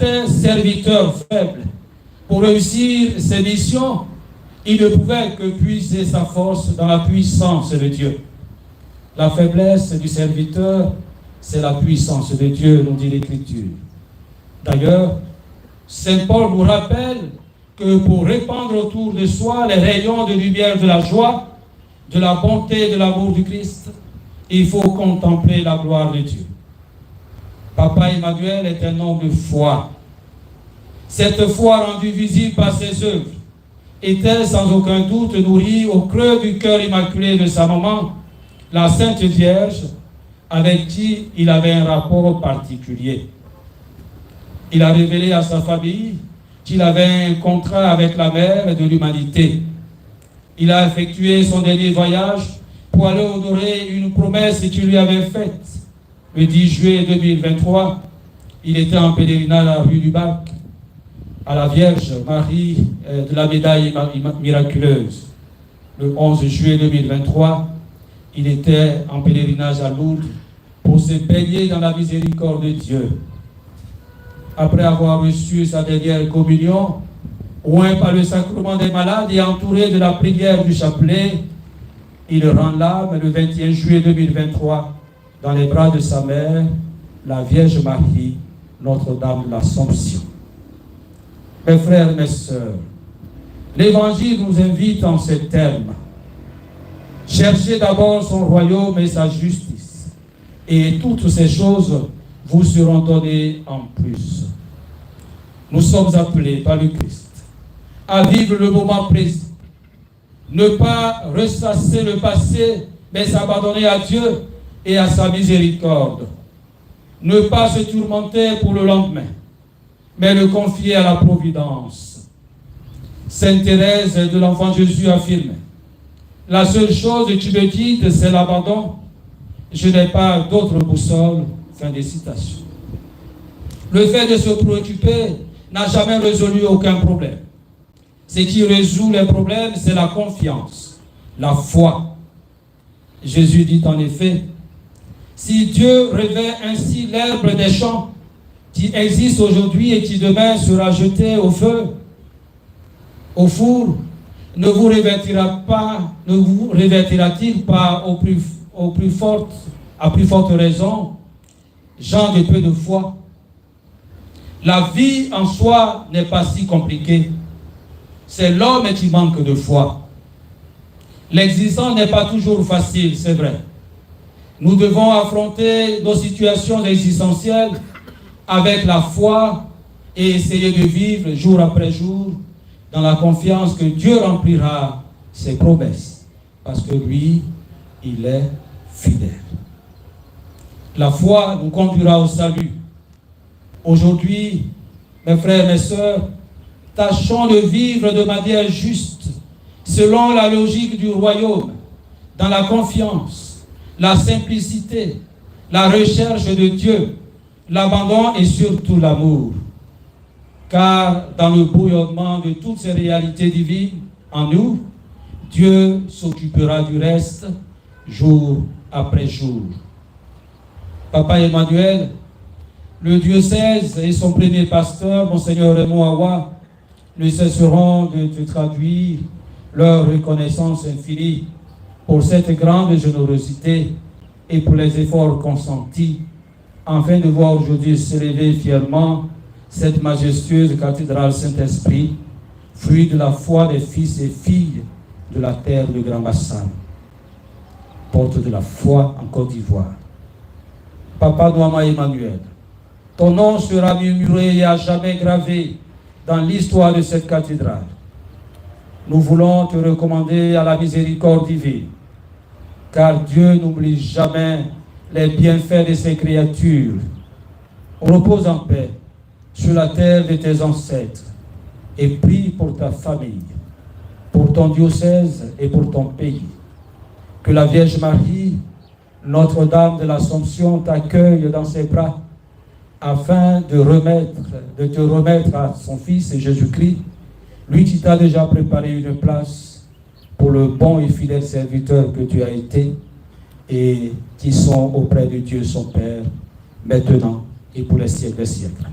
était serviteur faible. Pour réussir ses missions, il ne pouvait que puiser sa force dans la puissance de Dieu. La faiblesse du serviteur, c'est la puissance de Dieu, nous dit l'Écriture. D'ailleurs, Saint Paul nous rappelle que pour répandre autour de soi les rayons de lumière de la joie, de la bonté et de l'amour du Christ, il faut contempler la gloire de Dieu. Papa Emmanuel est un homme de foi. Cette foi rendue visible par ses œuvres était sans aucun doute nourrie au creux du cœur immaculé de sa maman, la Sainte Vierge, avec qui il avait un rapport particulier. Il a révélé à sa famille qu'il avait un contrat avec la mère de l'humanité. Il a effectué son dernier voyage pour aller honorer une promesse qu'il lui avait faite. Le 10 juillet 2023, il était en pèlerinage à la rue du Bac, à la Vierge Marie de la médaille miraculeuse. Le 11 juillet 2023, il était en pèlerinage à Lourdes pour se baigner dans la miséricorde de Dieu. Après avoir reçu sa dernière communion, oint par le sacrement des malades et entouré de la prière du chapelet, il rend l'âme le 21 juillet 2023 dans les bras de sa mère, la Vierge Marie, Notre-Dame de l'Assomption. Mes frères, mes sœurs, l'Évangile nous invite en ces termes. Cherchez d'abord son royaume et sa justice, et toutes ces choses vous seront données en plus. Nous sommes appelés par le Christ à vivre le moment présent, ne pas ressasser le passé, mais s'abandonner à Dieu et à sa miséricorde. Ne pas se tourmenter pour le lendemain, mais le confier à la providence. Sainte Thérèse de l'Enfant Jésus affirmait: la seule chose qui me guide, c'est l'abandon. Je n'ai pas d'autre boussole. Fin des citations. Le fait de se préoccuper n'a jamais résolu aucun problème. Ce qui résout les problèmes, c'est la confiance, la foi. Jésus dit en effet: si Dieu revêt ainsi l'herbe des champs, qui existe aujourd'hui et qui demain sera jetée au feu, au four, ne vous revêtira-t-il pas à plus forte raison, gens de peu de foi? La vie en soi n'est pas si compliquée. C'est l'homme qui manque de foi. L'existence n'est pas toujours facile, c'est vrai. Nous devons affronter nos situations existentielles avec la foi et essayer de vivre jour après jour dans la confiance que Dieu remplira ses promesses, parce que lui, il est fidèle. La foi nous conduira au salut. Aujourd'hui, mes frères et mes sœurs, tâchons de vivre de manière juste, selon la logique du royaume, dans la confiance, la simplicité, la recherche de Dieu, l'abandon et surtout l'amour. Car dans le bouillonnement de toutes ces réalités divines en nous, Dieu s'occupera du reste jour après jour. Papa Emmanuel, le diocèse et son premier pasteur, Monseigneur Raymond Awa, ne cesseront de te traduire leur reconnaissance infinie pour cette grande générosité et pour les efforts consentis, afin de voir aujourd'hui s'élever fièrement cette majestueuse cathédrale Saint-Esprit, fruit de la foi des fils et filles de la terre de Grand Bassam, porte de la foi en Côte d'Ivoire. Papa Douama Emmanuel, ton nom sera murmuré et à jamais gravé dans l'histoire de cette cathédrale. Nous voulons te recommander à la miséricorde divine, car Dieu n'oublie jamais les bienfaits de ses créatures. Repose en paix sur la terre de tes ancêtres et prie pour ta famille, pour ton diocèse et pour ton pays. Que la Vierge Marie, Notre-Dame de l'Assomption, t'accueille dans ses bras afin de te remettre à son Fils Jésus-Christ, lui qui t'a déjà préparé une place pour le bon et fidèle serviteur que tu as été et qui sont auprès de Dieu son Père, maintenant et pour les siècles des siècles.